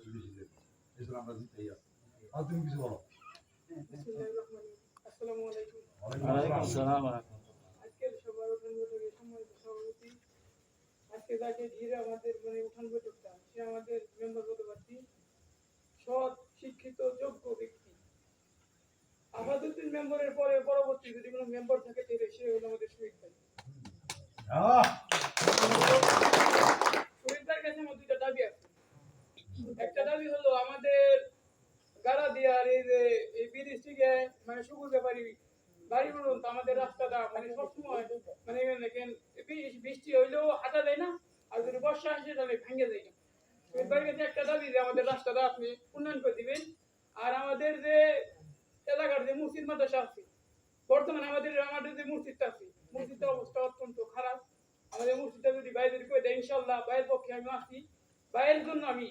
একটু বেশি দেবে, এই জন্য আমরা জিতেই আছি। আর তুমি কিছু বলো। আসসালামু আলাইকুম। ওয়ালাইকুম আসসালাম ওয়া রাহমাতুল্লাহ। আজকের সবার উঠান বৈঠকের সম্মানিত সভাপতি, আজকে যাকে ঘিরে আমাদের উঠান বৈঠকটা, সে আমাদের মেম্বার পদপ্রার্থী, সৎ, শিক্ষিত, যোগ্য ব্যক্তি। আপাতত মেম্বারের পরে পরবর্তী যদি কোনো মেম্বার থাকে তাহলে সে হলো আমাদের শহীদ ভাই। শহীদ ভাইয়ের কাছে আমার দুইটা দাবি আছে। একটা দাবি হলো আমাদের গাড়া দিয়ার এই যে এই ব্রিজ থেকে সুগুর ব্যাপারী বাড়ি পর্যন্ত আমাদের রাস্তাটা সবসময় দেখেন বৃষ্টি হইলেও হাঁটা যায় না, আর যদি বর্ষা আসে তাহলে ভেঙে যায় না। শহীদ ভাইয়ের কাছে একটা দাবি যে আমাদের রাস্তাটা আপনি উন্নয়ন করে দিবেন। আর আমাদের যে এলাকার যে মসজিদ মাদ্রাসা আছে, বর্তমানে আমাদের যে মসজিদটা আছে, মসজিদের অবস্থা অত্যন্ত খারাপ। আমাদের মসজিদটা যদি বাইরে করে দেয়, ইনশাল্লাহ বাইরের পক্ষে আমি আসি, বাইরের জন্য আমি